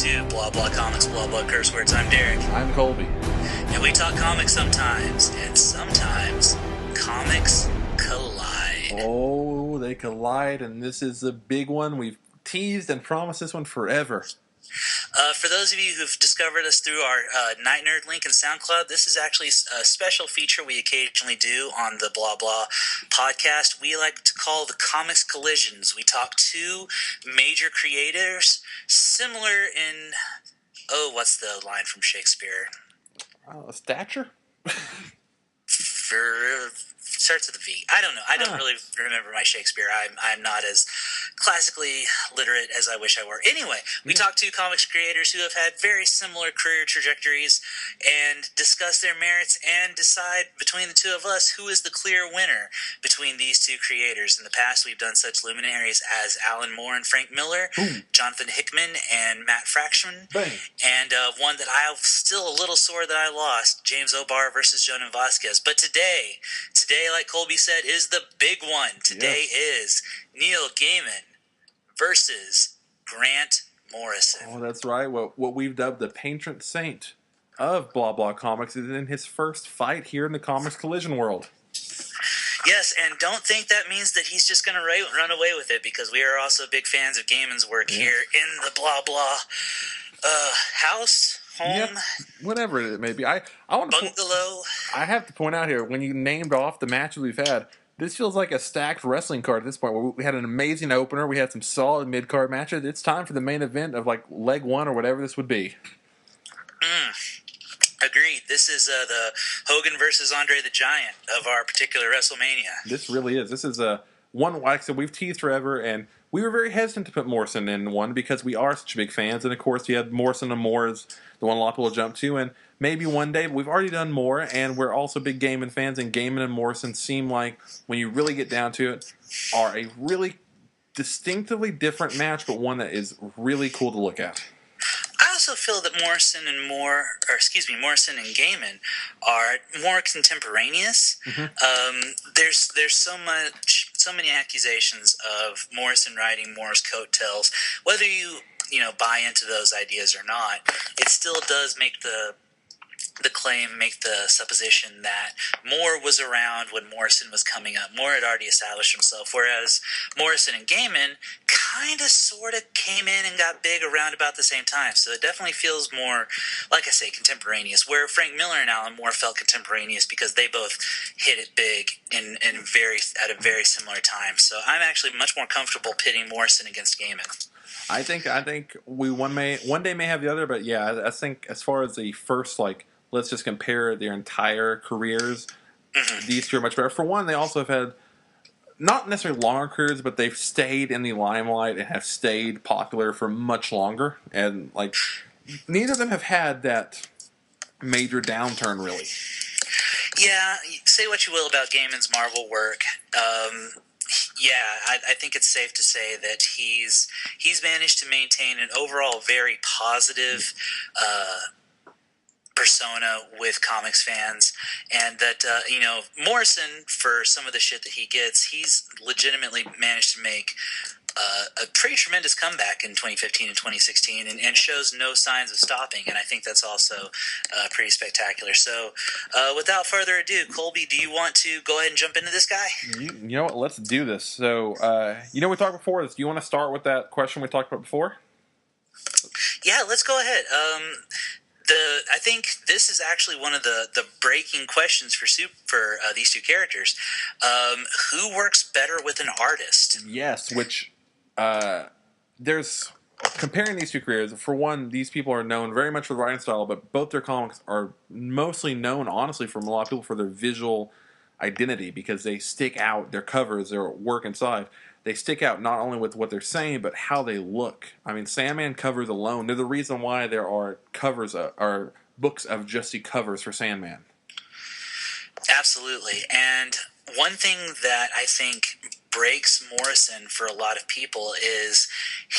to Blah Blah Comics, Blah Blah Curse Words. I'm Derek. I'm Colby. And we talk comics sometimes, and sometimes comics collide. Oh, they collide, and this is a big one. We've teased and promised this one forever. For those of you who've discovered us through our Night Nerd link in SoundCloud, this is actually a special feature we occasionally do on the Blah Blah podcast. We like to call the Comics Collisions. We talk to major creators, similar in... Oh, what's the line from Shakespeare? Stature? Starts with a V. I don't know. I don't really remember my Shakespeare. I'm not as classically literate as I wish I were. Anyway, we talk to comics creators who have had very similar career trajectories and discuss their merits and decide between the two of us who is the clear winner between these two creators. In the past, we've done such luminaries as Alan Moore and Frank Miller, Jonathan Hickman and Matt Fraction, and one that I'm still a little sore that I lost, James O'Barr versus Jonan Vasquez. But today, like Colby said, is the big one. Today is Neil Gaiman versus Grant Morrison. Oh, that's right. What we've dubbed the patron saint of Blah Blah Comics is in his first fight here in the Comics Collision world. Yes, and don't think that means that he's just going to run away with it, because we are also big fans of Gaiman's work here in the Blah Blah house. Home, whatever it may be. I want to bungalow. I have to point out here, when you named off the matches we've had, this feels like a stacked wrestling card at this point. Where we had an amazing opener, we had some solid mid-card matches. It's time for the main event of like leg one or whatever this would be. Agreed. This is the Hogan versus Andre the Giant of our particular WrestleMania. This really is. This is one, like I said, we've teased forever, and we were very hesitant to put Morrison in one because we are such big fans. And of course, you had Morrison and Moore as the one a lot of people jump to. And maybe one day, but we've already done Moore, and we're also big Gaiman fans. And Gaiman and Morrison seem like, when you really get down to it, are a really distinctively different match, but one that is really cool to look at. I also feel that Morrison and Gaiman are more contemporaneous. There's so many accusations of Morrison riding Moore's coattails. Whether you buy into those ideas or not, it still does make the claim, make the supposition that Moore was around when Morrison was coming up. Moore had already established himself, whereas Morrison and Gaiman kind of sort of came in and got big around about the same time. So it definitely feels more, like I say, contemporaneous, where Frank Miller and Alan Moore felt contemporaneous because they both hit it big at a very similar time. So I'm actually much more comfortable pitting Morrison against Gaiman. I think we one day may have the other, but yeah, I think as far as the first, like, let's just compare their entire careers, these two are much better. For one, they also have had not necessarily longer careers, but they've stayed in the limelight and have stayed popular for much longer. And like, neither of them have had that major downturn, really. Yeah, say what you will about Gaiman's Marvel work. I think it's safe to say that he's managed to maintain an overall very positive persona with comics fans, and that Morrison, for some of the shit that he gets, he's legitimately managed to make a pretty tremendous comeback in 2015 and 2016, and shows no signs of stopping, and I think that's also pretty spectacular. So without further ado, Colby, do you want to go ahead and jump into this guy? You know what, let's do this. So we talked before this. Do you want to start with that question we talked about before? Yeah, let's go ahead. I think this is actually one of the breaking questions for these two characters. Who works better with an artist? Yes, which there's comparing these two careers. For one, these people are known very much for the writing style, but both their comics are mostly known, honestly, from a lot of people for their visual identity, because they stick out. Their covers, their work inside, they stick out not only with what they're saying, but how they look. I mean, Sandman covers alone, they're the reason why there are covers, are books of just the covers for Sandman. Absolutely. And one thing that I think breaks Morrison for a lot of people is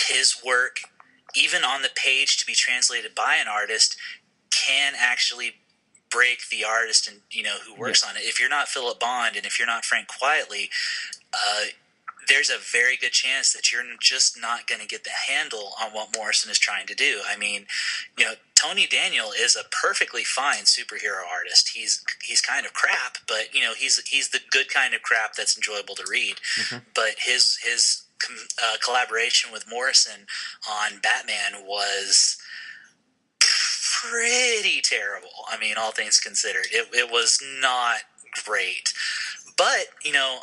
his work, even on the page to be translated by an artist, can actually break the artist and who works on it. If you're not Philip Bond and if you're not Frank Quietly, there's a very good chance that you're just not going to get the handle on what Morrison is trying to do. I mean, Tony Daniel is a perfectly fine superhero artist. He's kind of crap, but he's the good kind of crap that's enjoyable to read. Mm-hmm. But his collaboration with Morrison on Batman was pretty terrible. I mean, all things considered, it was not great. But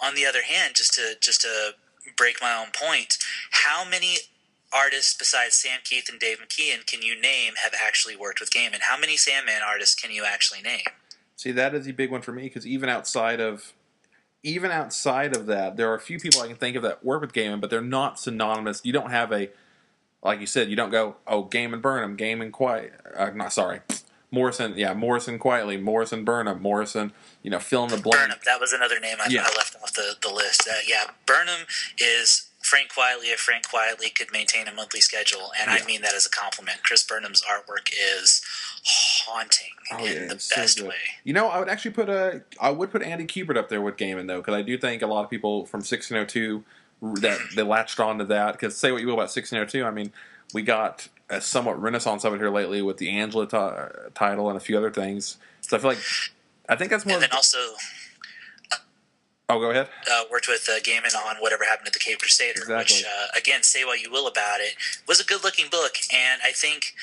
on the other hand, just to break my own point, how many artists besides Sam Keith and Dave McKean can you name have actually worked with Gaiman? How many Sandman artists can you actually name? See, that is a big one for me, because even outside of that, there are a few people I can think of that work with Gaiman, but they're not synonymous. You don't have like you said, you don't go, oh, Gaiman Burnham, Gaiman Quiet, Morrison, Morrison Quietly, Morrison Burnham, Morrison, fill in the blank. Burnham, that was another name I left off the list. Burnham is Frank Quietly. If Frank Quietly could maintain a monthly schedule, and I mean that as a compliment. Chris Burnham's artwork is haunting in the best way. I would actually put Andy Kubert up there with Gaiman, though, because I do think a lot of people from 1602 that they latched on to that. Because say what you will about 1602, I mean, we got a somewhat renaissance of it here lately with the Angela title and a few other things. So I think that's more. And then also, go ahead. Worked with Gaiman on Whatever Happened to the Cape Crusader, which, again, say what you will about it, was a good-looking book, and I think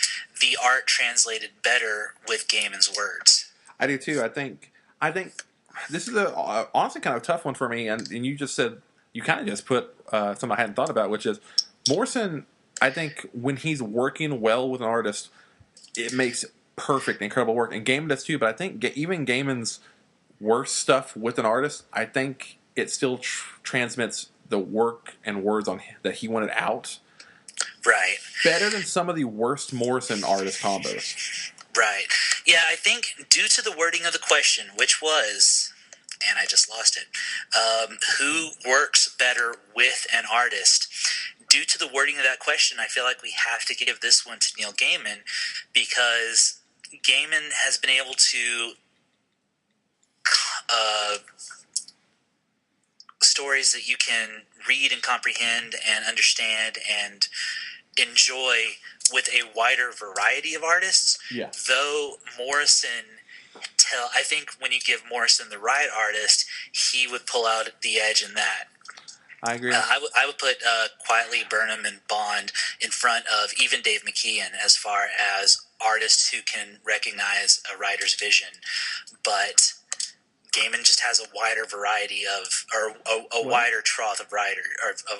the art translated better with Gaiman's words. I do too. I think this is honestly kind of a tough one for me, and you just said you kind of just put something I hadn't thought about, which is Morrison. I think when he's working well with an artist, it makes perfect, incredible work, and Gaiman does too. But I think even Gaiman's worst stuff with an artist, I think it still transmits the work and words that he wanted out. Right. Better than some of the worst Morrison artist combos. Right. Yeah, I think due to the wording of the question, which was, and I just lost it, who works better with an artist? Due to the wording of that question, I feel like we have to give this one to Neil Gaiman, because Gaiman has been able to stories that you can read and comprehend and understand and enjoy with a wider variety of artists. Yeah. Though Morrison, I think when you give Morrison the right artist, he would pull out the edge in that. I agree. I would put Quietly, Burnham, and Bond in front of even Dave McKean as far as artists who can recognize a writer's vision. But Gaiman just has a wider variety of, or a wider trough of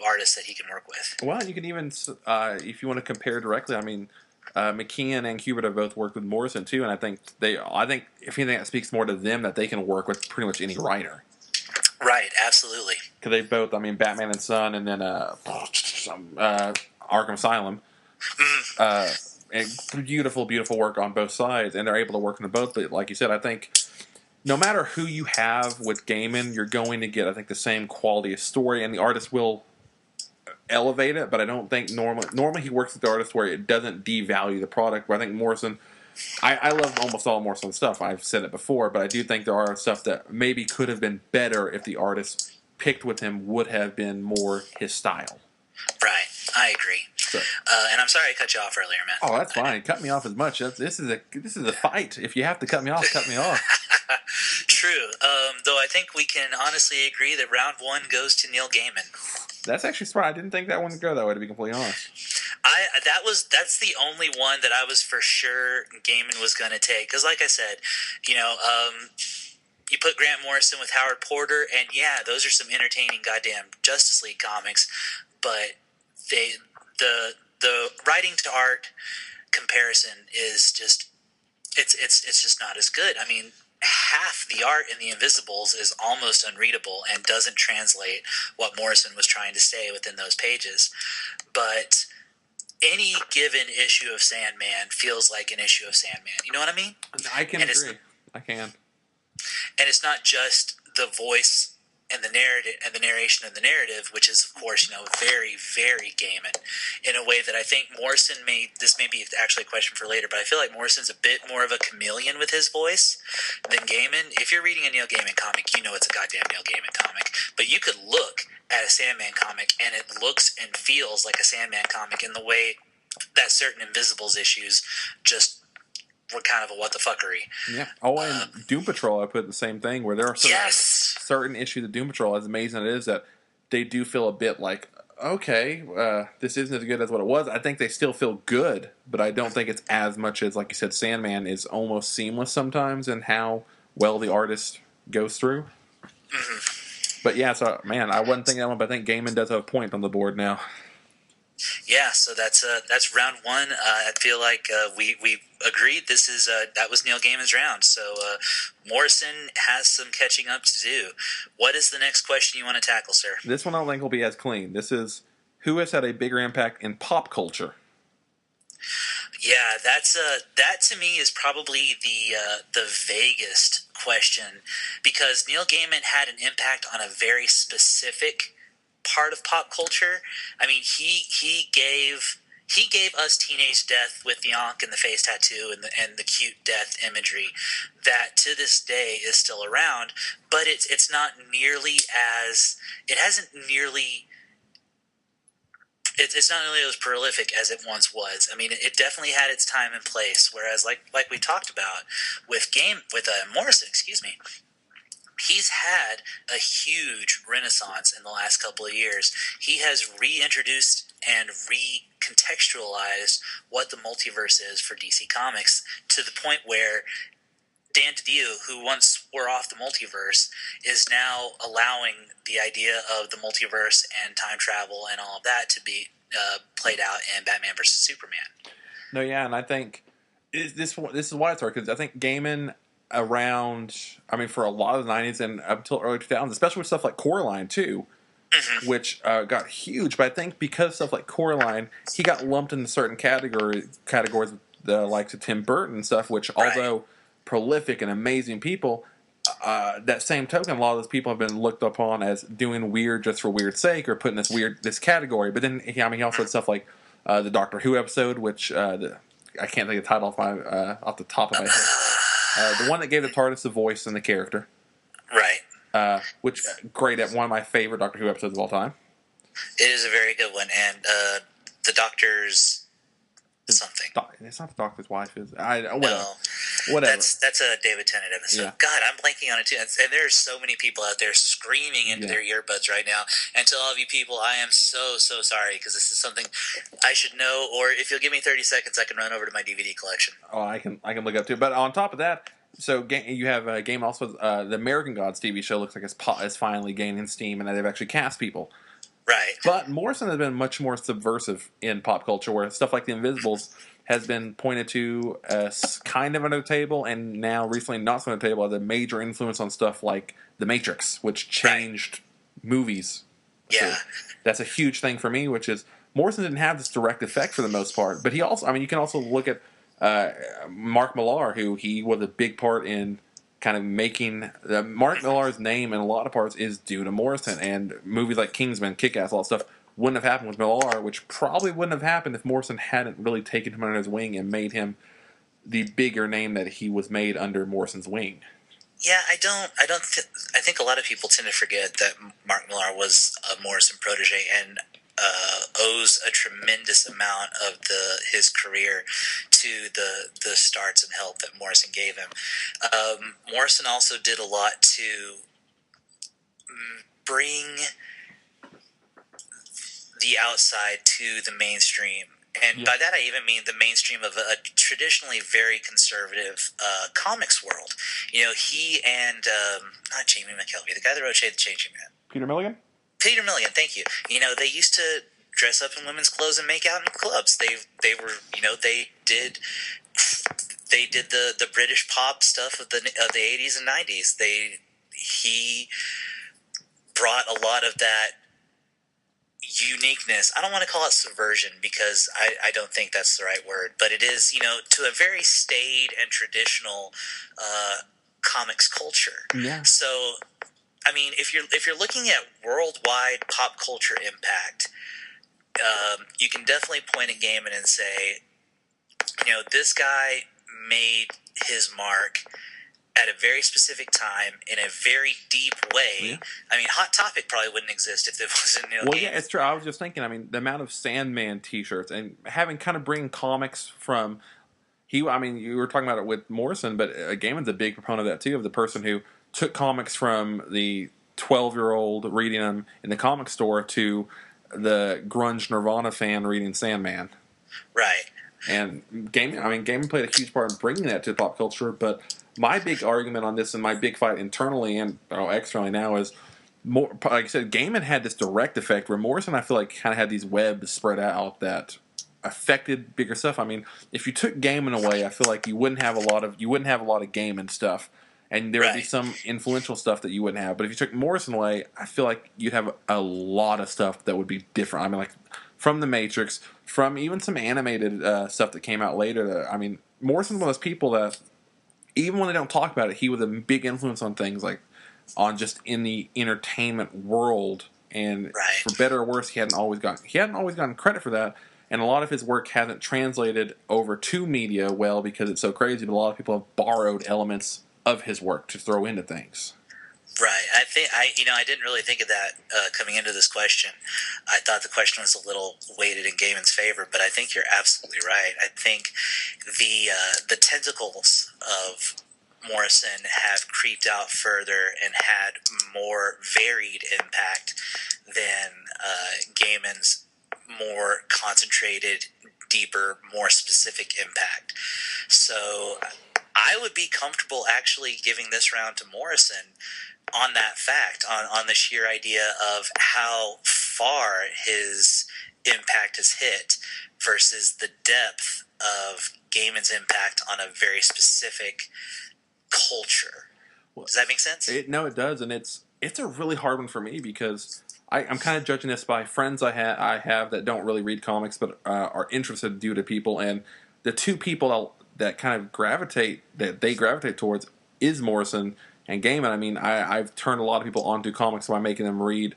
artists that he can work with. Well, you can even, if you want to compare directly, I mean, McKean and Kubert have both worked with Morrison too, and I think if anything, that speaks more to them that they can work with pretty much any writer. Right, absolutely. Because they both, I mean, Batman and Son, and then Arkham Asylum, and beautiful, beautiful work on both sides, and they're able to work on both. But like you said, I think no matter who you have with Gaiman, you're going to get, I think, the same quality of story, and the artist will elevate it. But I don't think normally he works with the artist where it doesn't devalue the product. But I think Morrison, I love almost all Morrison's stuff. I've said it before, but I do think there are stuff that maybe could have been better if the artist picked with him would have been more his style. Right, I agree. So, and I'm sorry I cut you off earlier, man. Oh, that's fine. Cut me off as much. This is a fight. If you have to cut me off, cut me off. True. Though I think we can honestly agree that round one goes to Neil Gaiman. That's actually smart. I didn't think that one would go that way, to be completely honest. That's the only one that I was for sure Gaiman was going to take. Because like I said, you put Grant Morrison with Howard Porter, and yeah, those are some entertaining goddamn Justice League comics. But the writing to art comparison is just it's just not as good. I mean, half the art in the Invisibles is almost unreadable and doesn't translate what Morrison was trying to say within those pages. But any given issue of Sandman feels like an issue of Sandman. You know what I mean? I can agree. I can. And it's not just the voice and the narrative and the narration of the narrative, which is, of course, very, very Gaiman, in a way that I think Morrison this may be actually a question for later, but I feel like Morrison's a bit more of a chameleon with his voice than Gaiman. If you're reading a Neil Gaiman comic, you know it's a goddamn Neil Gaiman comic, but you could look at a Sandman comic, and it looks and feels like a Sandman comic in the way that certain Invisibles issues just were kind of a what the fuckery. Yeah. Oh, and Doom Patrol, I put the same thing, where there are certain issues of Doom Patrol, as amazing as it is, that they do feel a bit like, okay, this isn't as good as what it was. I think they still feel good, but I don't think it's as much as, like you said, Sandman is almost seamless sometimes in how well the artist goes through. Mm-hmm. But yeah, so man, I wasn't thinking that one, but I think Gaiman does have a point on the board now. Yeah, so that's round one. I feel like we agreed this is that was Neil Gaiman's round. So Morrison has some catching up to do. What is the next question you want to tackle, sir? This one I don't think will be as clean. This is, who has had a bigger impact in pop culture? Yeah, that to me is probably the vaguest question, because Neil Gaiman had an impact on a very specific part of pop culture. I mean, he gave us teenage death with the ankh and the face tattoo and the cute death imagery that to this day is still around, but it's not nearly as it hasn't nearly. It's not nearly as prolific as it once was. I mean, it definitely had its time and place. Whereas, like we talked about with Morrison, he's had a huge renaissance in the last couple of years. He has reintroduced and recontextualized what the multiverse is for DC Comics, to the point where Dan DiDio, who once swore off the multiverse, is now allowing the idea of the multiverse and time travel and all of that to be played out in Batman vs. Superman. No, yeah, and I think this is why it's hard, because I think Gaiman around, I mean, for a lot of the 90s and up until early 2000s, especially with stuff like Coraline too, mm-hmm. which got huge, but I think because stuff like Coraline, he got lumped into certain categories with the likes of Tim Burton and stuff, which although prolific and amazing people, that same token, a lot of those people have been looked upon as doing weird just for weird's sake, or putting this category. But then, I mean, he also had stuff like the Doctor Who episode, which I can't think of the title off the top of my head. The one that gave the TARDIS the voice and the character, right? Which great at one of my favorite Doctor Who episodes of all time. It is a very good one, and the Doctor's something. It's not the Doctor's wife, is it? Whatever. No. Whatever. That's a David Tennant episode. Yeah. God, I'm blanking on it too. And there's so many people out there screaming into their earbuds right now. And to all of you people, I am so sorry, because this is something I should know. Or if you'll give me 30 seconds, I can run over to my DVD collection. Oh, I can look up too. But on top of that, so you have Game also the American Gods TV show looks like it's finally gaining steam, and that they've actually cast people. Right. But Morrison has been much more subversive in pop culture, where stuff like The Invisibles has been pointed to as kind of under the table, and now recently not so under the table, as a major influence on stuff like The Matrix, which changed movies. Yeah. So that's a huge thing for me, which is Morrison didn't have this direct effect for the most part. But he also, I mean, you can also look at Mark Millar, who he was a big part in kind of making Mark Millar's name in a lot of parts is due to Morrison, and movies like Kingsman, Kick-Ass, all that stuff wouldn't have happened with Millar, which probably wouldn't have happened if Morrison hadn't really taken him under his wing and made him the bigger name that he was made under Morrison's wing. Yeah, I think a lot of people tend to forget that Mark Millar was a Morrison protege and owes a tremendous amount of his career to the starts and help that Morrison gave him. Morrison also did a lot to bring the outside to the mainstream. And by that I even mean the mainstream of a traditionally very conservative comics world. You know, he and, not Jamie McKelvey, the guy that wrote Shade the Changing Man. Peter Milligan, thank you. You know, they used to dress up in women's clothes and make out in clubs. They were, you know, they did the British pop stuff of the 80s and 90s. He brought a lot of that uniqueness. I don't want to call it subversion, because I don't think that's the right word, but it is, you know, to a very staid and traditional comics culture. Yeah. So, I mean, if you're looking at worldwide pop culture impact, you can definitely point at Gaiman and say, you know, this guy made his mark at a very specific time in a very deep way. Yeah. I mean, Hot Topic probably wouldn't exist if there wasn't Neil Gaiman. Well, yeah, it's true. I was just thinking. I mean, the amount of Sandman T-shirts and having kind of bring comics from I mean, you were talking about it with Morrison, but Gaiman's a big proponent of that too. Of the person who took comics from the 12-year-old reading them in the comic store to the grunge Nirvana fan reading Sandman. Right. And Gaiman played a huge part in bringing that to pop culture. But my big argument on this and my big fight internally and externally now is, more, like I said, Gaiman had this direct effect where Morrison, I feel like, kind of had these webs spread out that affected bigger stuff. I mean, if you took Gaiman away, I feel like you wouldn't have a lot of Gaiman stuff, and there would be some influential stuff that you wouldn't have. But if you took Morrison away, I feel like you'd have a lot of stuff that would be different. I mean, like from The Matrix, from even some animated stuff that came out later. I mean, Morrison's one of those people that even when they don't talk about it, he was a big influence on things like on just in the entertainment world. And for better or worse, he hadn't always gotten credit for that. And a lot of his work hasn't translated over to media well because it's so crazy. But a lot of people have borrowed elements of his work to throw into things. Right. I think I didn't really think of that coming into this question. I thought the question was a little weighted in Gaiman's favor, but I think you're absolutely right. I think the tentacles of Morrison have creeped out further and had more varied impact than Gaiman's more concentrated, deeper, more specific impact. So I would be comfortable actually giving this round to Morrison on that fact, on the sheer idea of how far his impact has hit versus the depth of Gaiman's impact on a very specific culture. Does that make sense? No, it does, and it's a really hard one for me because I'm kind of judging this by friends I have that don't really read comics but are interested due to people, and the two people that kind of gravitate towards is Morrison and Gaiman. I mean, I've turned a lot of people onto comics by making them read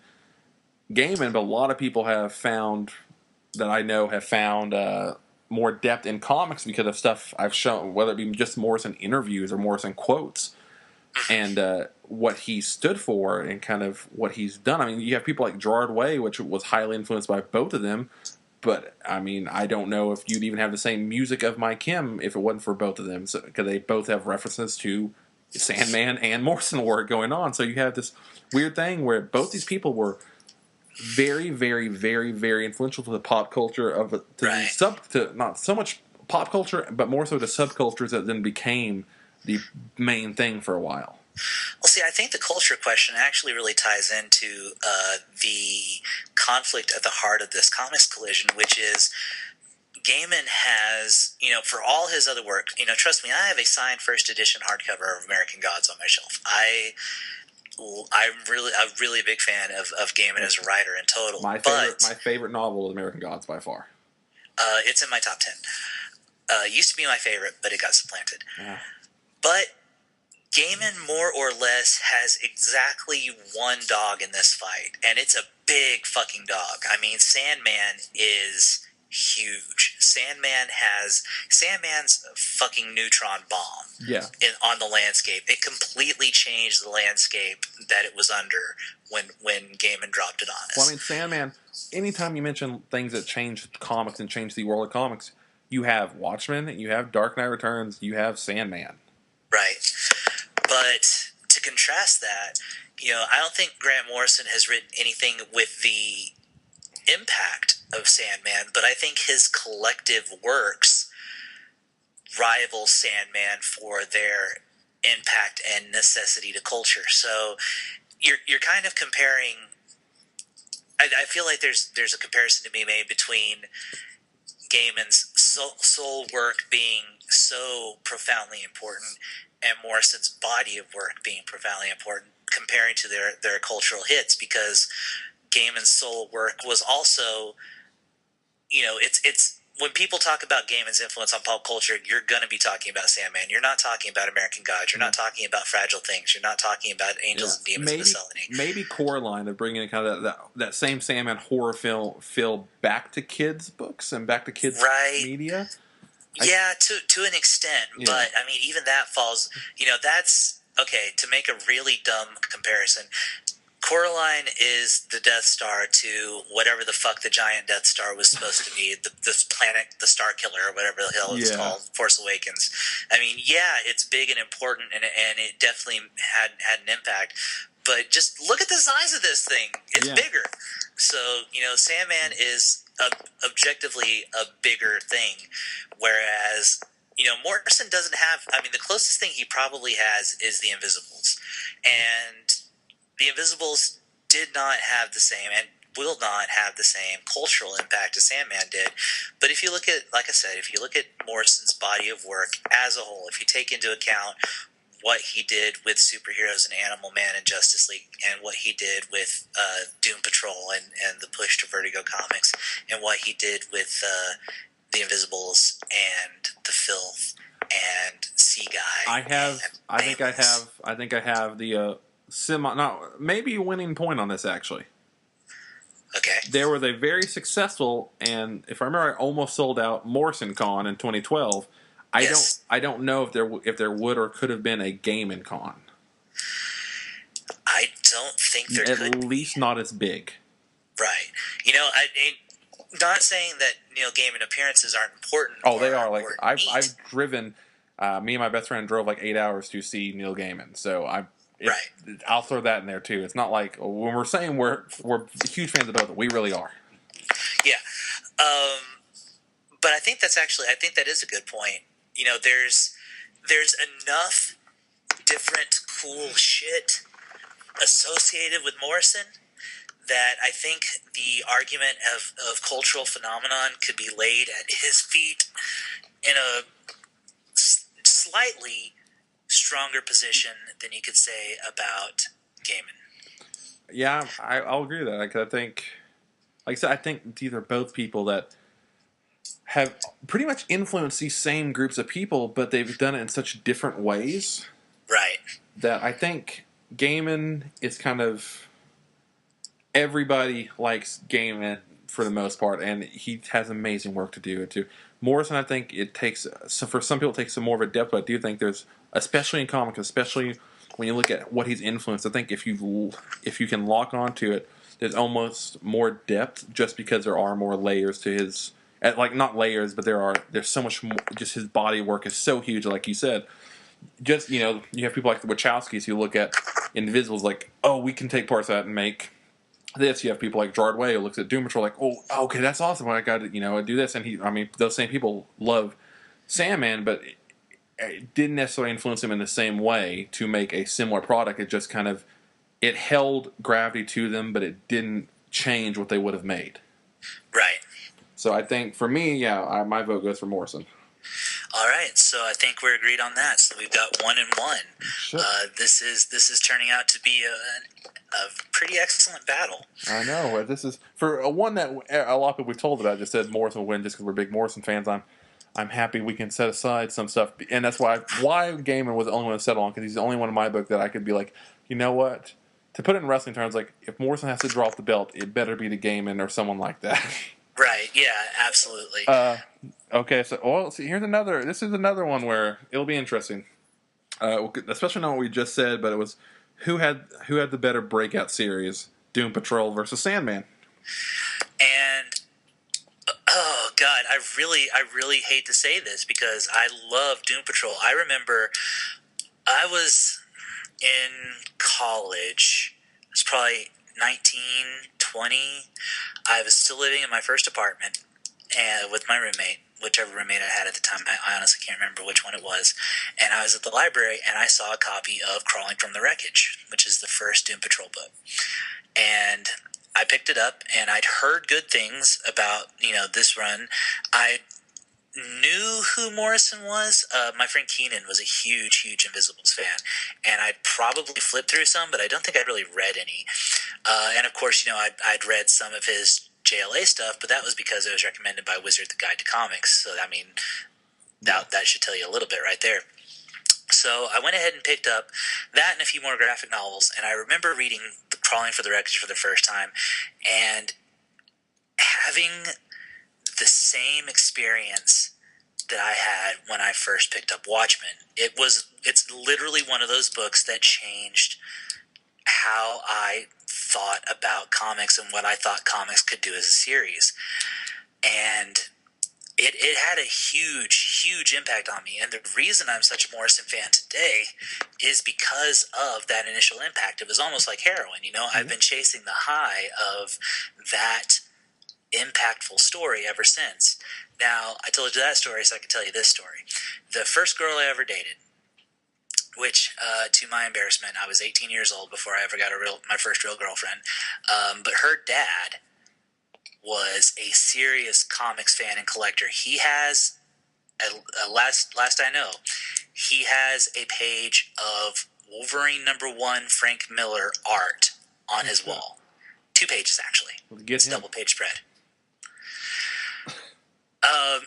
Gaiman, but a lot of people have found more depth in comics because of stuff I've shown, whether it be just Morrison interviews or Morrison quotes, and what he stood for and kind of what he's done. I mean, you have people like Gerard Way, which was highly influenced by both of them, but I mean, I don't know if you'd even have the same music of Mike Kim if it wasn't for both of them, because they both have references to Sandman and Morrison work going on. So you have this weird thing where both these people were very, very, very, very influential to the pop culture to not so much pop culture, but more so the subcultures that then became the main thing for a while. Well, see, I think the culture question actually really ties into the conflict at the heart of this comics collision, which is Gaiman has, for all his other work, trust me, I have a signed first edition hardcover of American Gods on my shelf. I'm a really big fan of Gaiman as a writer in total. My favorite novel is American Gods by far. It's in my top 10. Used to be my favorite, but it got supplanted. Yeah. But Gaiman more or less has exactly one dog in this fight, and it's a big fucking dog. I mean, Sandman is huge. Sandman's a fucking neutron bomb on the landscape. It completely changed the landscape that it was under when Gaiman dropped it on us. Well, I mean, Sandman, anytime you mention things that changed comics and changed the world of comics, you have Watchmen, you have Dark Knight Returns, you have Sandman. Right. But to contrast that, I don't think Grant Morrison has written anything with the impact of Sandman, but I think his collective works rival Sandman for their impact and necessity to culture. So you're kind of comparing. I feel like there's a comparison to be made between Gaiman's soul work being so profoundly important and Morrison's body of work being profoundly important, comparing to their cultural hits, because Gaiman's soul work was also, it's when people talk about Gaiman's influence on pop culture, you're going to be talking about Sandman. You're not talking about American Gods. You're not talking about Fragile Things. You're not talking about Angels and Demons Miscellany. Maybe Coraline of bringing in kind of that same Sandman horror feel back to kids' books and back to kids' media. Yeah, to an extent, Yeah. but I mean, even that falls. That's okay. To make a really dumb comparison, Coraline is the Death Star to whatever the fuck the giant Death Star was supposed to be, this planet, the Star Killer, or whatever the hell it's called, Force Awakens. I mean, yeah, it's big and important, and it definitely had an impact. But just look at the size of this thing; it's bigger. So Sandman is objectively a bigger thing, whereas Morrison doesn't have. I mean, the closest thing he probably has is the Invisibles, and the Invisibles did not have the same and will not have the same cultural impact as Sandman did. But if you look at, like I said, if you look at Morrison's body of work as a whole, if you take into account what he did with superheroes and Animal Man and Justice League, and what he did with Doom Patrol and the push to Vertigo Comics, and what he did with the Invisibles and the Filth and Sea Guy, I think I have the maybe winning point on this actually. Okay. There was a very successful, and if I remember, I almost sold out Morrison Con in 2012. I don't know if there would or could have been a Gaiman Con. I don't think there could. At least not as big. Right. Not saying that Neil Gaiman appearances aren't important. Oh, they are. Like I've driven. Me and my best friend drove like 8 hours to see Neil Gaiman. So I'll throw that in there too. It's not like when we're saying we're huge fans of both. We really are. Yeah. But I think that is a good point. There's enough different cool shit associated with Morrison that I think the argument of cultural phenomenon could be laid at his feet in a slightly stronger position than you could say about Gaiman. Yeah, I'll agree with that. Like, I think, like I said, I think these are both people that have pretty much influenced these same groups of people, but they've done it in such different ways. Right. That I think Gaiman is kind of... Everybody likes Gaiman for the most part, and he has amazing work to do it too. Morrison, I think it takes... So for some people, it takes some more of a depth, but I do think there's... Especially in comics, especially when you look at what he's influenced, I think if you can lock onto it, there's almost more depth just because there are more layers to his... Like, not layers, but there's so much more. Just his body work is so huge, like you said. Just, you have people like the Wachowskis who look at Invisibles like, oh, we can take parts of that and make this. You have people like Gerard Way who looks at Doom Patrol like, oh, okay, that's awesome. I got to, do this. And those same people love Sandman, but it didn't necessarily influence him in the same way to make a similar product. It just kind of, it held gravity to them, but it didn't change what they would have made. Right. So I think for me, my vote goes for Morrison. All right, so I think we're agreed on that. So we've got 1 and 1. Sure. This is turning out to be a pretty excellent battle. I know. This is for one that a lot of people we've told about just said Morrison will win just because we're big Morrison fans. I'm happy we can set aside some stuff, and that's why Gaiman was the only one to settle on, because he's the only one in my book that I could be like, you know what? To put it in wrestling terms, like if Morrison has to drop the belt, it better be the Gaiman or someone like that. Right. Yeah. Absolutely. Okay. So, see, this is another one where it'll be interesting, especially knowing what we just said. But it was who had the better breakout series, Doom Patrol versus Sandman. And oh god, I really hate to say this because I love Doom Patrol. I remember I was in college. It was probably 19, 20. I was still living in my first apartment and with my roommate, whichever roommate I had at the time. I honestly can't remember which one it was. And I was at the library and I saw a copy of Crawling from the Wreckage, which is the first Doom Patrol book. And I picked it up and I'd heard good things about, this run. I knew who Morrison was. My friend Keenan was a huge Invisibles fan, and I'd probably flipped through some, but I don't think I'd really read any. And of course, I'd read some of his JLA stuff, but that was because it was recommended by Wizard the Guide to Comics. So that should tell you a little bit right there. So I went ahead and picked up that and a few more graphic novels, and I remember reading Crawling for the Wreckage for the first time and having the same experience that I had when I first picked up Watchmen. It's literally one of those books that changed how I thought about comics and what I thought comics could do as a series. And it had a huge impact on me. And the reason I'm such a Morrison fan today is because of that initial impact. It was almost like heroin, you know? Mm-hmm. I've been chasing the high of that impactful story ever since. Now, I told you that story, so I can tell you this story. The first girl I ever dated, which, to my embarrassment, I was 18 years old before I ever got my first real girlfriend. But her dad was a serious comics fan and collector. He has, last I know, he has a page of Wolverine #1 Frank Miller art on his wall. 2 pages, actually. It's a double-page spread.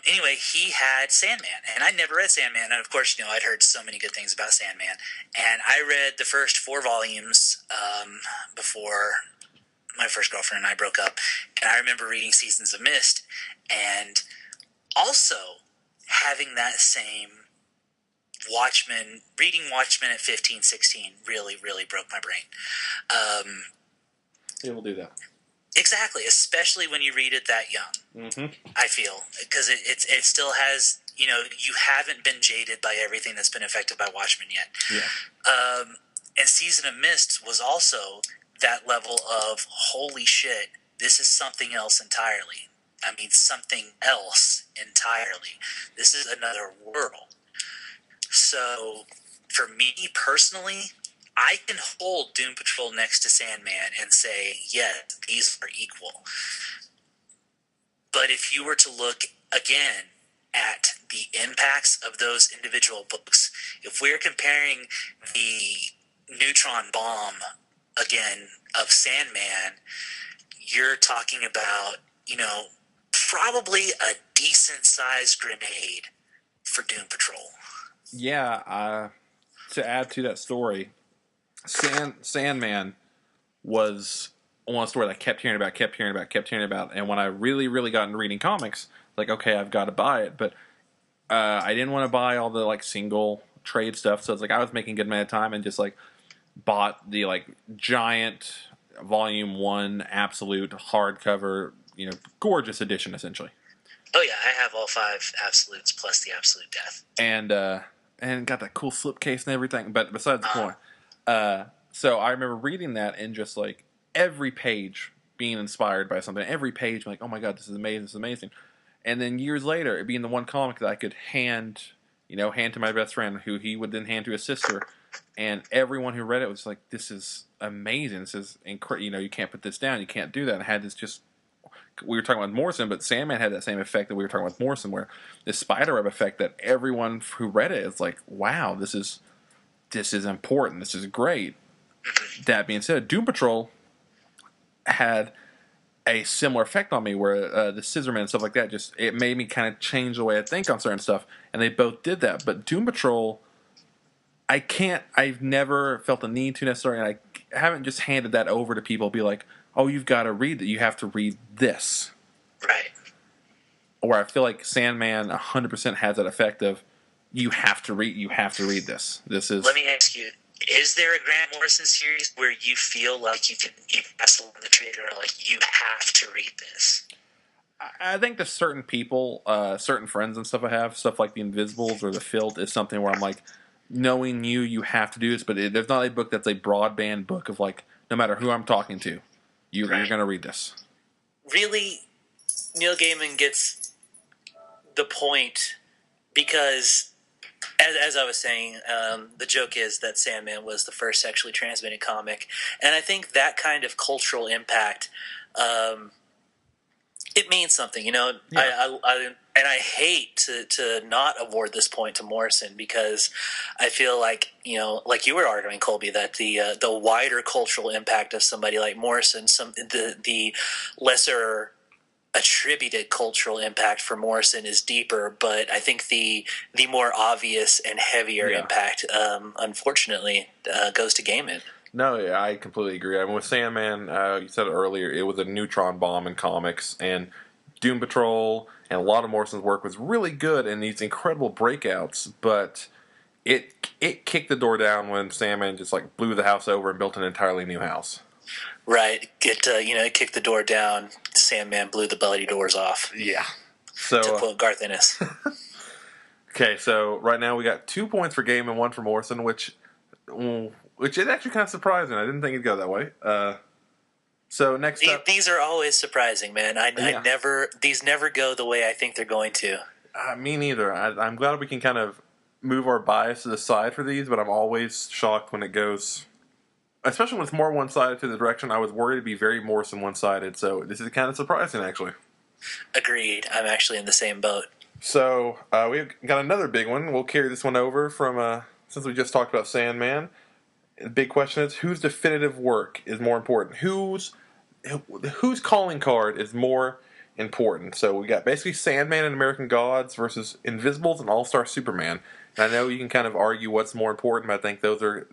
Anyway, he had Sandman, and I'd never read Sandman, and of course, you know, I'd heard so many good things about Sandman, and I read the first 4 volumes before my first girlfriend and I broke up, and I remember reading Seasons of Mist, and also having that same reading Watchmen at 15, 16 really broke my brain. It will do that. Exactly, especially when you read it that young. Mm-hmm. I feel, because it still has, you know, you haven't been jaded by everything that's been affected by Watchmen yet. Yeah. And Season of Mist was also that level of, holy shit, this is something else entirely. I mean, something else entirely. This is another world. So, for me personally, I can hold Doom Patrol next to Sandman and say, yeah, these are equal. But if you were to look again at the impacts of those individual books, if we're comparing the neutron bomb, again, of Sandman, you're talking about, you know, probably a decent-sized grenade for Doom Patrol. Yeah, to add to that story, Sandman was one story that I kept hearing about. And when I really got into reading comics, like, okay, I've got to buy it. But I didn't want to buy all the, like, single trade stuff. So it's like I was making a good amount of time and just, like, bought the, like, giant Volume 1 absolute hardcover, you know, gorgeous edition, essentially. Oh, yeah, I have all 5 absolutes plus the absolute death. And got that cool slipcase and everything. But besides the point, so I remember reading that and just, like, every page being inspired by something. Every page, I'm like, oh my god, this is amazing. And then years later, it being the one comic that I could hand to my best friend, who he would then hand to his sister. And everyone who read it was like, this is amazing. This is incredible. You know, you can't put this down. You can't do that. And I had this just... We were talking about Morrison, but Sandman had that same effect that we were talking about Morrison, where this spiderweb effect that everyone who read it is like, wow, this is important. This is great. That being said, Doom Patrol had a similar effect on me, where the Scissorman and stuff like that, just, it made me kind of change the way I think on certain stuff, and they both did that. But Doom Patrol, I've never felt the need to necessarily, and I haven't just handed that over to people, be like, oh, you've got to read that. You have to read this. Right. Or I feel like Sandman 100% has that effect of, you have to read this. This is... Let me ask you, is there a Grant Morrison series where you feel like you pass along the trigger, like, you have to read this? I think to certain people, certain friends and stuff I have, stuff like The Invisibles or The Filth is something where I'm like, knowing you have to do this, but there's not a book that's a broadband book of, like, no matter who I'm talking to, you're going to read this. Really, Neil Gaiman gets the point, because, as I was saying, the joke is that Sandman was the first sexually transmitted comic, and I think that kind of cultural impact, it means something, you know. Yeah. I hate to not award this point to Morrison, because I feel like, you know, like you were arguing, Colby, that the wider cultural impact of somebody like Morrison, the lesser attributed cultural impact for Morrison is deeper, but I think the more obvious and heavier impact, unfortunately, goes to Gaiman. No, yeah, I completely agree. I mean, with Sandman, you said it earlier, it was a neutron bomb in comics, and Doom Patrol and a lot of Morrison's work was really good and these incredible breakouts, but it kicked the door down when Sandman just like blew the house over and built an entirely new house. Right. It kicked the door down. Sandman blew the bloody doors off. Yeah. So to quote Garth Ennis. Okay, so right now we got 2 points for Gaiman, 1 for Morrison, which is actually kind of surprising. I didn't think it'd go that way. So next up, these are always surprising, man. These never go the way I think they're going to. Me neither. I'm glad we can kind of move our bias to the side for these, but I'm always shocked when it goes, especially when it's more one-sided to the direction. I was worried it'd be very Morrison one-sided, so this is kind of surprising, actually. Agreed. I'm actually in the same boat. So we've got another big one. We'll carry this one over from since we just talked about Sandman. The big question is, whose definitive work is more important? Whose calling card is more important? So we got basically Sandman and American Gods versus Invisibles and All-Star Superman. And I know you can kind of argue what's more important, but I think those are,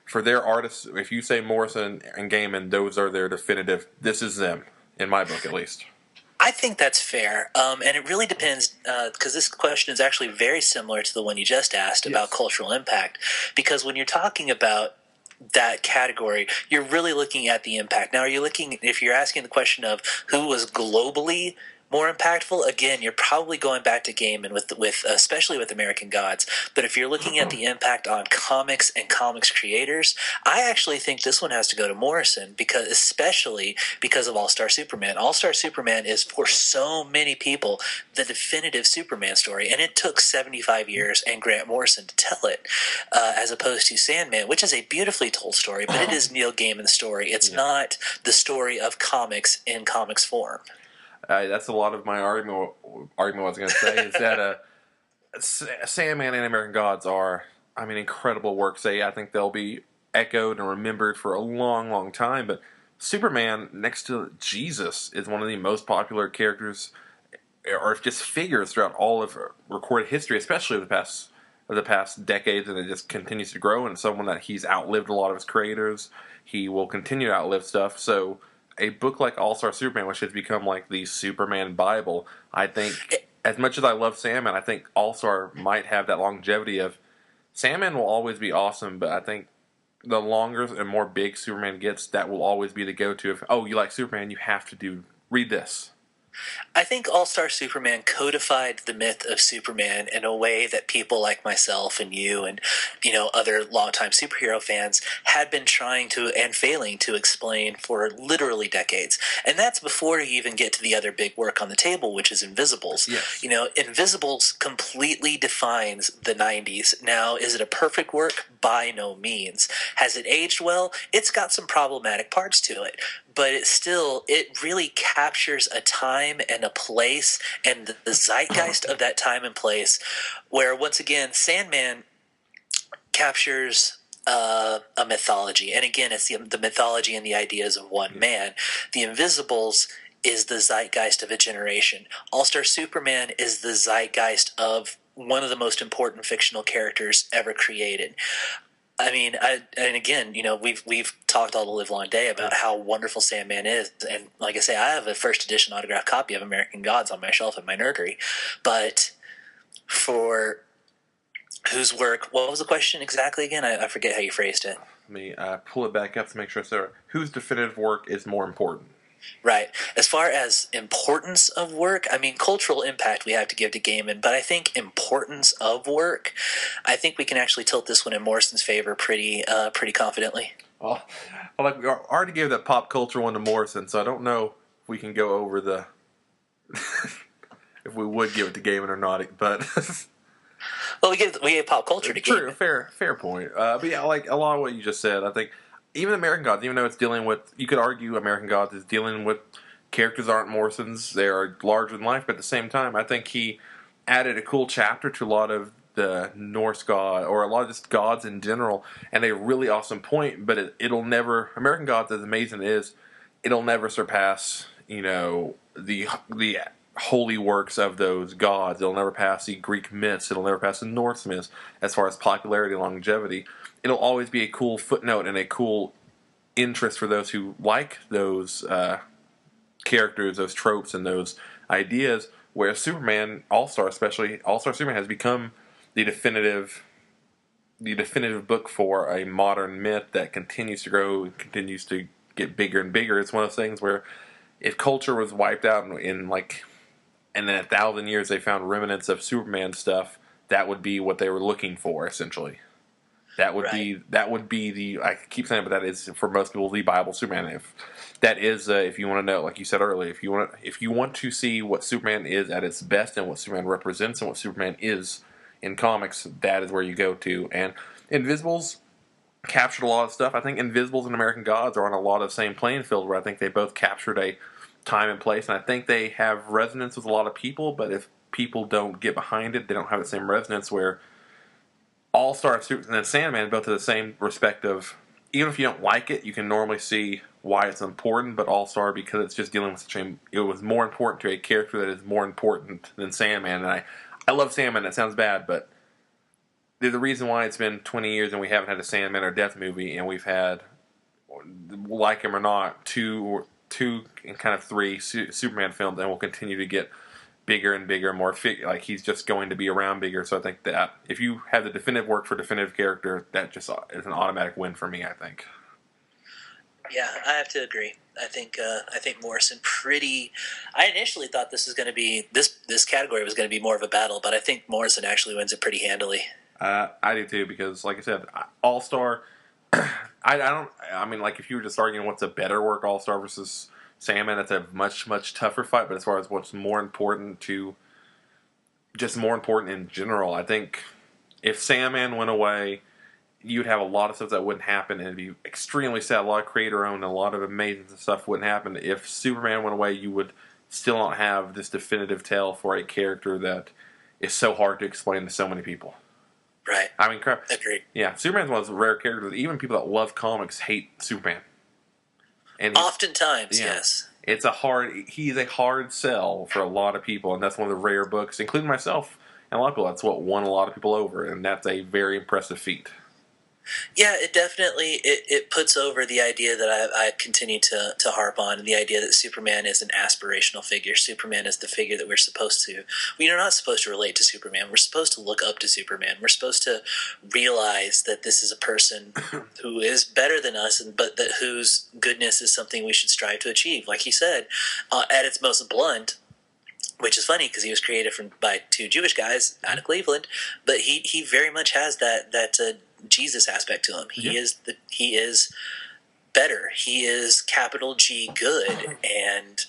for their artists, if you say Morrison and Gaiman, those are their definitive, this is them, in my book at least. I think that's fair, and it really depends, because this question is actually very similar to the one you just asked about cultural impact, because when you're talking about that category, you're really looking at the impact. Now, if you're asking the question of who was globally more impactful, again, you're probably going back to Gaiman with especially with American Gods. But if you're looking at the impact on comics and comics creators, I actually think this one has to go to Morrison, especially because of All-Star Superman. All-Star Superman is, for so many people, the definitive Superman story, and it took 75 years and Grant Morrison to tell it, as opposed to Sandman, which is a beautifully told story, but it is Neil Gaiman's story. It's not the story of comics in comics form. That's a lot of my argument. What I was going to say is that Sandman and American Gods are, incredible works. I think they'll be echoed and remembered for a long, long time. But Superman, next to Jesus, is one of the most popular characters, or just figures throughout all of recorded history, especially of the past decades, and it just continues to grow. And someone that he's outlived a lot of his creators. He will continue to outlive stuff. So a book like All-Star Superman, which has become like the Superman Bible, I think, as much as I love Sandman, I think All-Star might have that longevity of, Sandman will always be awesome, but I think the longer and more big Superman gets, that will always be the go-to. If, you like Superman, you have to read this. I think All-Star Superman codified the myth of Superman in a way that people like myself and you and, other longtime superhero fans had been trying to and failing to explain for literally decades. And that's before you even get to the other big work on the table, which is Invisibles. Yes. Invisibles completely defines the 90s. Now, is it a perfect work? By no means. Has it aged well? It's got some problematic parts to it. But it really captures a time and a place and the zeitgeist of that time and place, where, once again, Sandman captures a mythology. And again, it's the mythology and the ideas of one man. The Invisibles is the zeitgeist of a generation. All-Star Superman is the zeitgeist of one of the most important fictional characters ever created. We've talked all the live long day about how wonderful Sandman is, and like I say, I have a first edition autographed copy of American Gods on my shelf at my nerdery. But for whose work? What was the question exactly again? I forget how you phrased it. Let me pull it back up to make sure. So, whose definitive work is more important? Right. As far as importance of work, cultural impact we have to give to Gaiman, but I think importance of work, I think we can actually tilt this one in Morrison's favor pretty confidently. Well, we already gave that pop culture one to Morrison, so I don't know if we can go over the if we would give it to Gaiman or not, but well, we gave pop culture to Gaiman. True, fair point. But yeah, like a lot of what you just said, I think. Even American Gods, even though it's dealing with, you could argue American Gods is dealing with characters aren't Morrison's, they are larger than life, but at the same time, I think he added a cool chapter to a lot of the Norse god, or a lot of just gods in general, and a really awesome point, but it'll never, American Gods, as amazing as it is, it'll never surpass, the holy works of those gods. It'll never pass the Greek myths, it'll never pass the Norse myths, as far as popularity and longevity. It'll always be a cool footnote and a cool interest for those who like those characters, those tropes, and those ideas. Where Superman All-Star, especially All-Star Superman, has become the definitive book for a modern myth that continues to grow and continues to get bigger and bigger. It's one of those things where if culture was wiped out in 1,000 years they found remnants of Superman stuff, that would be what they were looking for, essentially. That would be the, I keep saying it, but that is for most people the Bible Superman. If you want to know, like you said earlier, if you want to see what Superman is at its best and what Superman represents and what Superman is in comics, that is where you go to. And Invisibles captured a lot of stuff. I think Invisibles and American Gods are on a lot of the same playing field, where I think they both captured a time and place, and I think they have resonance with a lot of people, but if people don't get behind it, they don't have the same resonance. Where All-Star and Sandman both have the same respect of, even if you don't like it, you can normally see why it's important, but All-Star, because it's just dealing with it was more important to a character that is more important than Sandman. And I love Sandman, that sounds bad, but there's a reason why it's been 20 years and we haven't had a Sandman or Death movie, and we've had, like him or not, two and kind of three Superman films, and we'll continue to get bigger and bigger, more like he's just going to be around bigger. So I think that if you have the definitive work for definitive character, that just is an automatic win for me, I think. Yeah, I have to agree. I think Morrison I initially thought this was going to be this category was going to be more of a battle, but I think Morrison actually wins it pretty handily. I do too, because like I said, All-Star. I mean, like if you were just arguing what's a better work, All-Star versus Sandman, that's a much, much tougher fight. But as far as what's more important in general, I think if Sandman went away, you'd have a lot of stuff that wouldn't happen, and it'd be extremely sad. A lot of creator-owned and a lot of amazing stuff wouldn't happen. If Superman went away, you would still not have this definitive tale for a character that is so hard to explain to so many people. Right. I mean, crap. Agreed. Yeah, Superman's one of those rare characters that even people that love comics hate Superman. And oftentimes, yes. He's a hard sell for a lot of people, and that's one of the rare books, including myself and a lot of people, that's what won a lot of people over, and that's a very impressive feat. Yeah, it definitely it puts over the idea that I continue to harp on, and the idea that Superman is an aspirational figure. Superman is the figure that we're supposed to. We're not supposed to relate to Superman. We're supposed to look up to Superman. We're supposed to realize that this is a person who is better than us, but whose goodness is something we should strive to achieve. Like he said, at its most blunt. Which is funny because he was created by two Jewish guys out of Cleveland, but he very much has that Jesus aspect to him. He is better. He is capital G good, and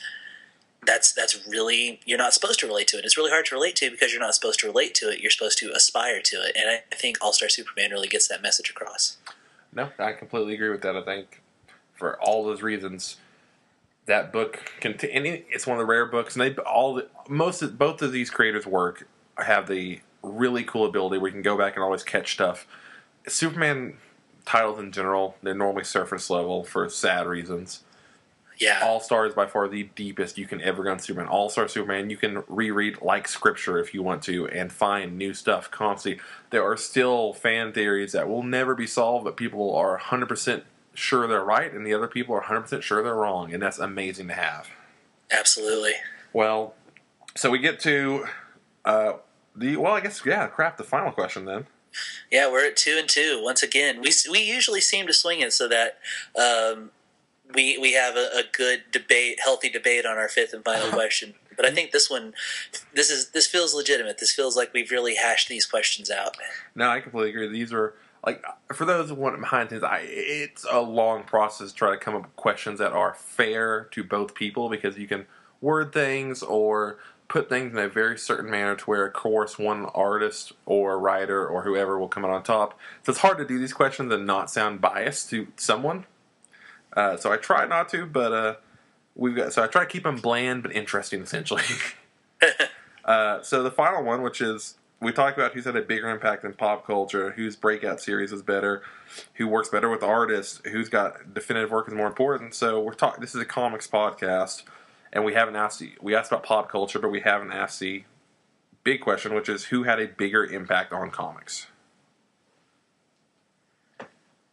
that's really, you're not supposed to relate to it. It's really hard to relate to because you're not supposed to relate to it. You're supposed to aspire to it, and I think All-Star Superman really gets that message across. No, I completely agree with that. I think for all those reasons, that book it's one of the rare books, and both of these creators' work have the really cool ability where you can go back and always catch stuff. Superman titles in general, they're normally surface level for sad reasons. Yeah. All-Star is by far the deepest you can ever go on Superman. All-Star Superman, you can reread like scripture if you want to and find new stuff constantly. There are still fan theories that will never be solved, but people are 100% sure they're right, and the other people are 100% sure they're wrong, and that's amazing to have. Absolutely. Well, so we get to the final question then. Yeah, we're at 2-2 once again. We usually seem to swing it so that we have a good debate, healthy debate on our fifth and final question. But I think this feels legitimate. This feels like we've really hashed these questions out. No, I completely agree. These are, like, for those who want behind things, it's a long process to try to come up with questions that are fair to both people, because you can word things or put things in a very certain manner to where, of course, one artist or writer or whoever will come out on top. So it's hard to do these questions and not sound biased to someone. So I try not to, but I try to keep them bland but interesting, essentially. So the final one, which is, we talked about who's had a bigger impact in pop culture, whose breakout series is better, who works better with artists, who's got definitive work is more important. So this is a comics podcast, and we asked about pop culture, but we haven't asked the big question, which is who had a bigger impact on comics.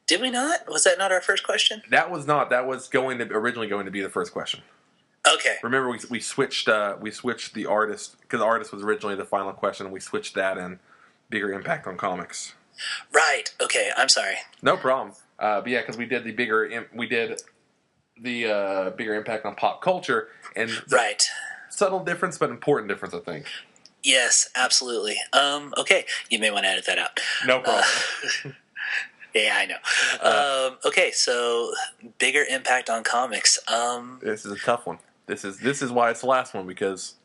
Did we not? Was that not our first question? That was not. That was originally going to be the first question. Okay. Remember, we switched the artist, because the artist was originally the final question, and we switched that in bigger impact on comics. Right. Okay. I'm sorry. No problem. But yeah, because we did the bigger impact on pop culture, and right. Subtle difference, but important difference, I think. Yes, absolutely. Okay, you may want to edit that out. No problem. Yeah, I know. Okay, so bigger impact on comics. This is a tough one. This is why it's the last one, because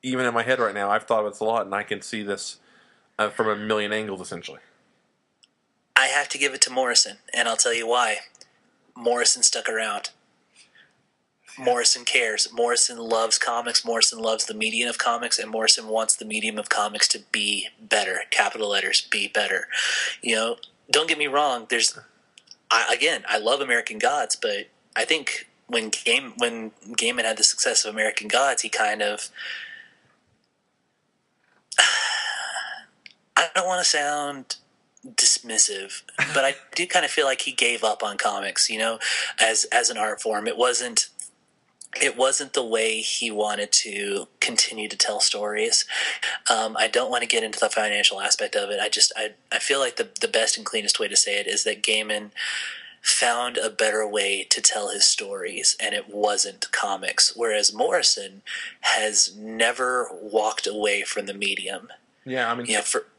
even in my head right now, I've thought of this a lot, and I can see this from a million angles, essentially. I have to give it to Morrison, and I'll tell you why. Morrison stuck around. Morrison cares. Morrison loves comics. Morrison loves the medium of comics, and Morrison wants the medium of comics to be better. Capital letters, be better. You know, don't get me wrong. I love American Gods, but I think when Gaiman had the success of American Gods, he kind of, I don't want to sound dismissive, but I do kind of feel like he gave up on comics, you know, as an art form. It wasn't the way he wanted to continue to tell stories. I don't want to get into the financial aspect of it. I feel like the best and cleanest way to say it is that Gaiman found a better way to tell his stories, and it wasn't comics, whereas Morrison has never walked away from the medium. Yeah, I mean,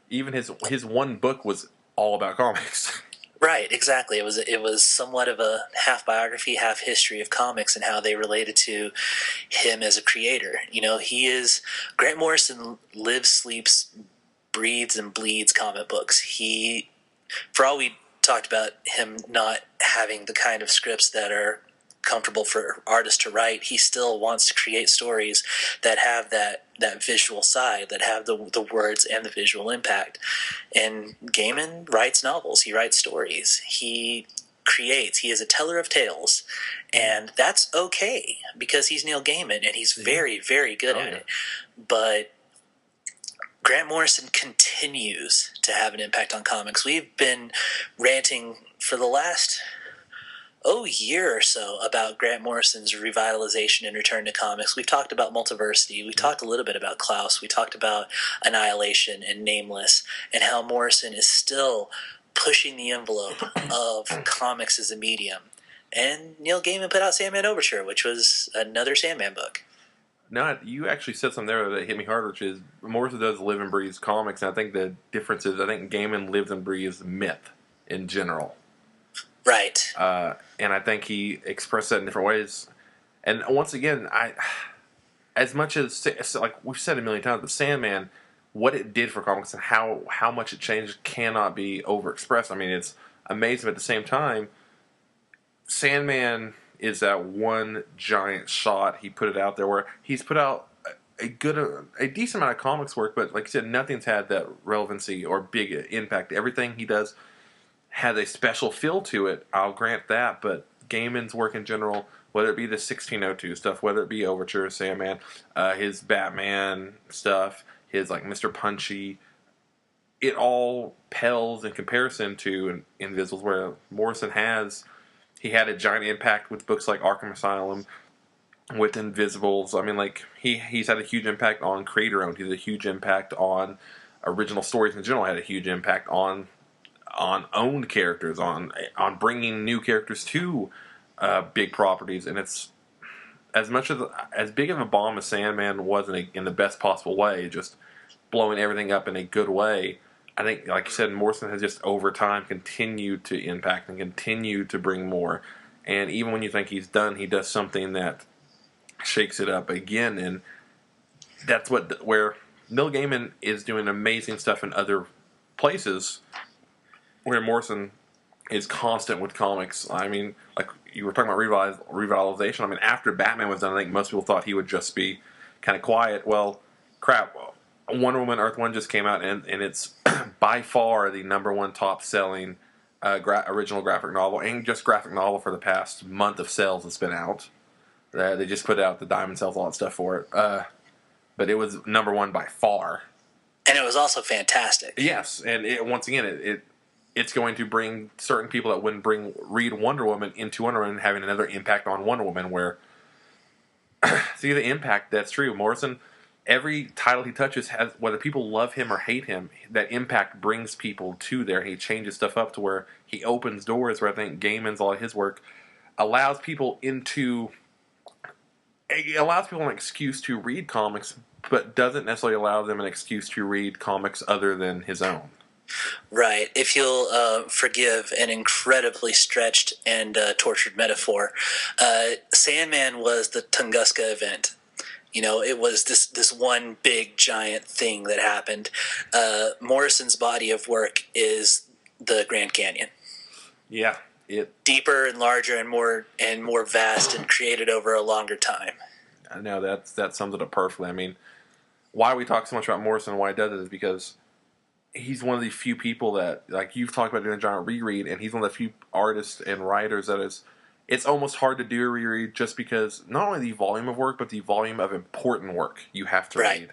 even his one book was all about comics. Right, exactly. It was somewhat of a half biography, half history of comics and how they related to him as a creator. You know, Grant Morrison lives, sleeps, breathes, and bleeds comic books. For all we talked about him not having the kind of scripts that are comfortable for artists to write, he still wants to create stories that have that visual side, that have the words and the visual impact. And Gaiman writes novels, he writes stories, he creates, he is a teller of tales, and that's okay because he's Neil Gaiman and he's very, very good at it. But Grant Morrison continues to have an impact on comics. We've been ranting for the last year or so about Grant Morrison's revitalization and return to comics. We've talked about Multiversity. We talked a little bit about Klaus. We talked about Annihilation and Nameless, and how Morrison is still pushing the envelope of comics as a medium. And Neil Gaiman put out Sandman Overture, which was another Sandman book. No, you actually said something there that hit me hard, which is Morrison does live and breathes comics, and I think the difference is I think Gaiman lives and breathes myth in general. Right. And I think he expressed that in different ways. And once again, as much as, like we've said a million times, but Sandman, what it did for comics and how much it changed cannot be overexpressed. I mean, it's amazing, but at the same time, Sandman is that one giant shot. He put it out there where he's put out a decent amount of comics work, but like you said, nothing's had that relevancy or big impact. Everything he does has a special feel to it, I'll grant that, but Gaiman's work in general, whether it be the 1602 stuff, whether it be Overture, Sandman, his Batman stuff, his like Mr. Punchy, it all pales in comparison to Invisibles, where Morrison he had a giant impact with books like Arkham Asylum, with Invisibles. I mean, like, he's had a huge impact on creator-owned. He's had a huge impact on original stories in general, had a huge impact on owned characters, on bringing new characters to big properties, and it's as big of a bomb as Sandman was in the best possible way, just blowing everything up in a good way. I think, like you said, Morrison has just over time continued to impact and continued to bring more. And even when you think he's done, he does something that shakes it up again, and that's where Neil Gaiman is doing amazing stuff in other places, where Morrison is constant with comics. I mean, like you were talking about revitalization. I mean, after Batman was done, I think most people thought he would just be kind of quiet. Well, crap. Wonder Woman Earth 1 just came out, and it's by far the number one top-selling original graphic novel, and just graphic novel for the past month of sales that's been out. They just put out the diamond sales, all that stuff for it. But it was number one by far. And it was also fantastic. Yes, and once again, it's going to bring certain people that wouldn't read Wonder Woman into Wonder Woman having another impact on Wonder Woman, where see the impact. That's true. Morrison, every title he touches has, whether people love him or hate him, that impact brings people to there. He changes stuff up to where he opens doors where I think Gaiman's, a lot of his work, allows people into... It allows people an excuse to read comics, but doesn't necessarily allow them an excuse to read comics other than his own. Right. If you'll forgive an incredibly stretched and tortured metaphor, Sandman was the Tunguska event. It was this one big giant thing that happened. Morrison's body of work is the Grand Canyon. Yeah. Deeper and larger and more vast and created over a longer time. I know that sums it up perfectly. I mean, why we talk so much about Morrison and why he does it is because he's one of the few people that, like you've talked about doing a giant reread, and he's one of the few artists and writers that it's almost hard to do a reread just because not only the volume of work, but the volume of important work you have to read.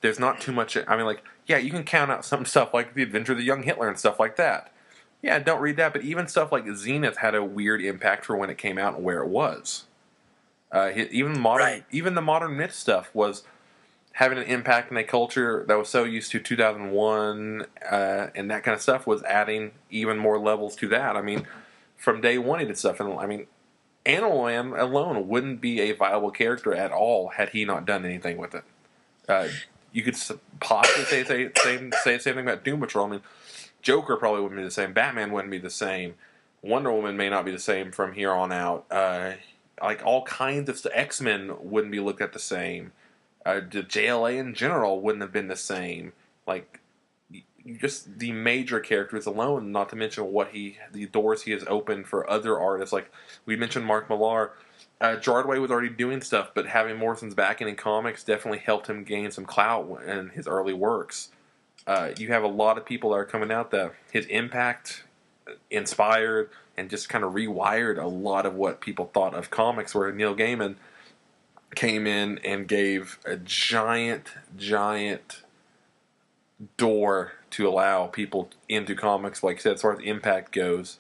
There's not too much. I mean, you can count out some stuff like The Adventure of the Young Hitler and stuff like that. Yeah, don't read that, but even stuff like Zenith had a weird impact for when it came out and where it was. Even the modern myth stuff was having an impact in a culture that was so used to 2001 and that kind of stuff was adding even more levels to that. I mean, from day one he did stuff, and I mean, Animal Man alone wouldn't be a viable character at all had he not done anything with it. You could possibly say the same thing about Doom Patrol. I mean, Joker probably wouldn't be the same. Batman wouldn't be the same. Wonder Woman may not be the same from here on out. All kinds of stuff. X-Men wouldn't be looked at the same. The JLA in general wouldn't have been the same. Just the major characters alone, not to mention the doors he has opened for other artists. Like we mentioned Mark Millar. Jardway was already doing stuff, but having Morrison's backing in comics definitely helped him gain some clout in his early works. You have a lot of people that are coming out that his impact inspired and just kind of rewired a lot of what people thought of comics, where Neil Gaiman came in and gave a giant door to allow people into comics. Like I said, as far as impact goes,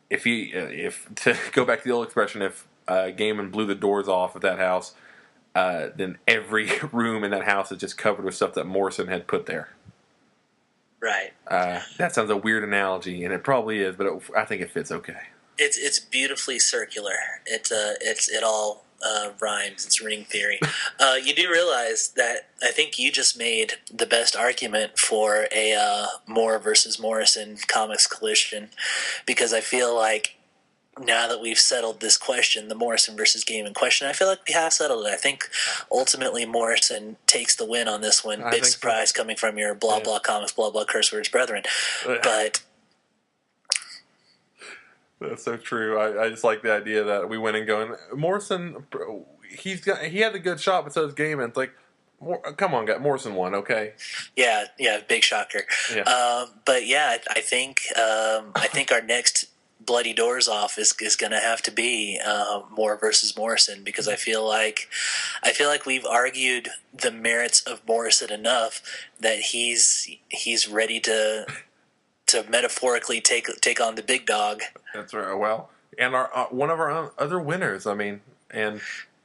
if to go back to the old expression, if Gaiman blew the doors off of that house, then every room in that house is just covered with stuff that Morrison had put there. Right. That sounds a weird analogy, and it probably is, but I think it fits okay. It's beautifully circular. It all rhymes. It's ring theory. You do realize that I think you just made the best argument for a Moore versus Morrison comics collision, because I feel like now that we've settled this question, the Morrison versus Gaiman question, I feel like we have settled it. I think ultimately Morrison takes the win on this one. Big surprise coming from your blah blah comics, blah blah curse words brethren. But that's so true. I just like the idea that we went and going, Morrison, he had a good shot, but so does Gaiman. It's like, come on, Morrison won, okay? Yeah, big shocker. Yeah. But yeah, I think our next bloody doors off is going to have to be Moore versus Morrison, because I feel like we've argued the merits of Morrison enough that he's ready to metaphorically take on the big dog. That's right. Well, and our one of our other winners. I mean, and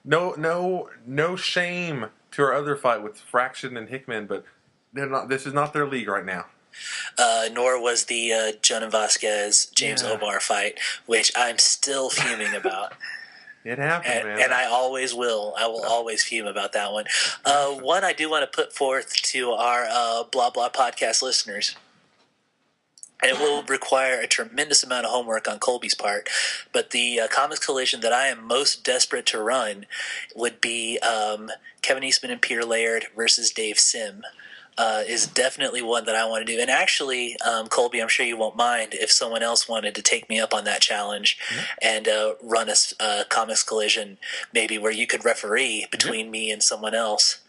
no shame to our other fight with Fraction and Hickman, but they're not. This is not their league right now. Nor was the Jonan Vasquez James Omar fight, which I'm still fuming about. It happened, man. And I always will. I will always fume about that one. One I do want to put forth to our Blah Blah podcast listeners, and it will require a tremendous amount of homework on Colby's part, but the comics collision that I am most desperate to run would be Kevin Eastman and Peter Laird versus Dave Sim. Is definitely one that I want to do. And actually, Colby, I'm sure you won't mind if someone else wanted to take me up on that challenge and run a comics collision, maybe where you could referee between me and someone else.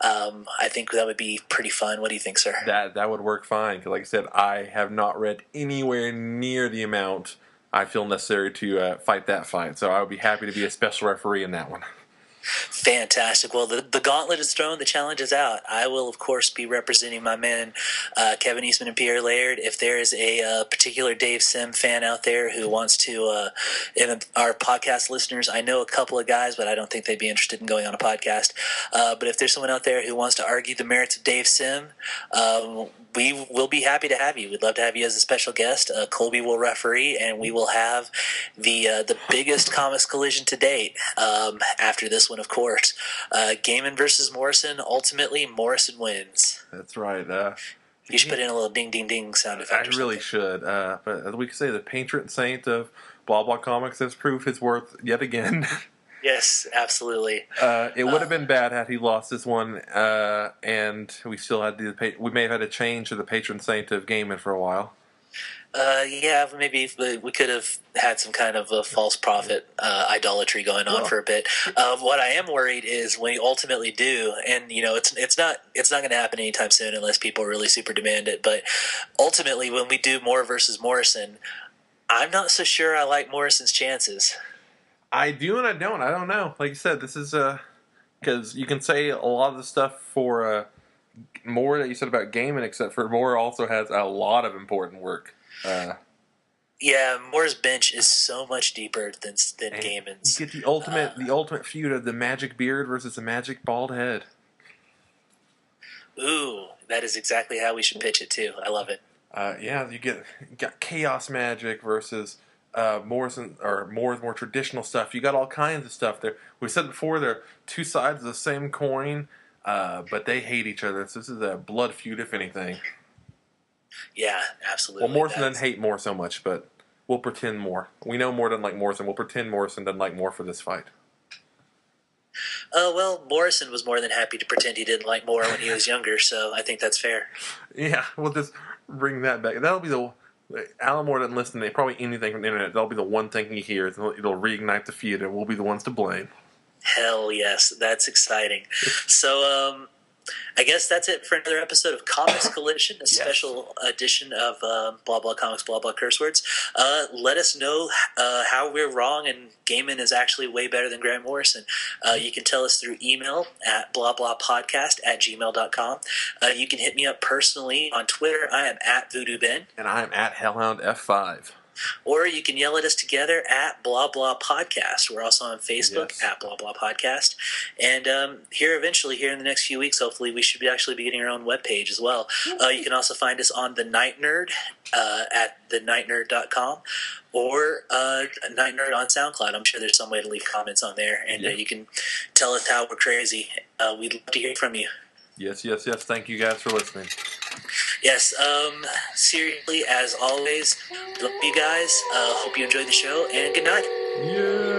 I think that would be pretty fun. What do you think, sir? That would work fine, because like I said, I have not read anywhere near the amount I feel necessary to fight that fight. So I would be happy to be a special referee in that one. Fantastic. Well, the gauntlet is thrown. The challenge is out. I will, of course, be representing my men, Kevin Eastman and Pierre Laird. If there is a particular Dave Sim fan out there who wants to, and our podcast listeners, I know a couple of guys, but I don't think they'd be interested in going on a podcast. But if there's someone out there who wants to argue the merits of Dave Sim, we will be happy to have you. We'd love to have you as a special guest. Colby will referee, and we will have the biggest comics collision to date after this one, of course. Gaiman versus Morrison. Ultimately, Morrison wins. That's right. You should put in a little ding, ding, ding sound effect. I really should. But as we can say, the patron saint of Blah Blah Comics has proved his worth yet again. Yes, absolutely. It would have been bad had he lost this one, and we still had we may have had to change to the patron saint of Gaiman for a while. Yeah, maybe we could have had some kind of a false prophet idolatry going on for a bit. What I am worried is when we ultimately do, and it's not going to happen anytime soon unless people really super demand it. But ultimately, when we do Moore versus Morrison, I'm not so sure I like Morrison's chances. I do and I don't. I don't know. Like you said, this is because you can say a lot of the stuff for Moore that you said about Gaiman, except for Moore also has a lot of important work. Yeah, Moore's bench is so much deeper than Gaiman's. You get the ultimate feud of the magic beard versus the magic bald head. Ooh, that is exactly how we should pitch it too. I love it. Yeah, you got chaos magic versus Morrison or Moore's more traditional stuff. You got all kinds of stuff there. We said before they're two sides of the same coin, but they hate each other. So this is a blood feud, if anything. Yeah, absolutely. Well, Morrison doesn't hate Moore so much, but we'll pretend Moore. We know Moore doesn't like Morrison. We'll pretend Morrison doesn't like Moore for this fight. Well, Morrison was more than happy to pretend he didn't like Moore when he was younger, so I think that's fair. Yeah, we'll just bring that back. That'll be Alan Moore doesn't listen to probably anything from the internet. That'll be the one thing he hears. It'll reignite the feud, and we'll be the ones to blame. Hell yes, that's exciting. So, I guess that's it for another episode of Comics Collision, a special edition of Blah Blah Comics, Blah Blah Curse Words. Let us know how we're wrong and Gaiman is actually way better than Grant Morrison. You can tell us through email at blahblahpodcast@gmail.com. You can hit me up personally on Twitter. I am at Voodoo Ben. And I am at Hellhound F5. Or you can yell at us together at Blah Blah Podcast. We're also on Facebook at Blah Blah Podcast. And here in the next few weeks, hopefully, we should actually be getting our own webpage as well. You can also find us on The Night Nerd at thenightnerd.com or Night Nerd on SoundCloud. I'm sure there's some way to leave comments on there. And you can tell us how we're crazy. We'd love to hear from you. Yes. Thank you guys for listening. Yes, seriously, as always, love you guys. Hope you enjoyed the show, and good night. Yeah.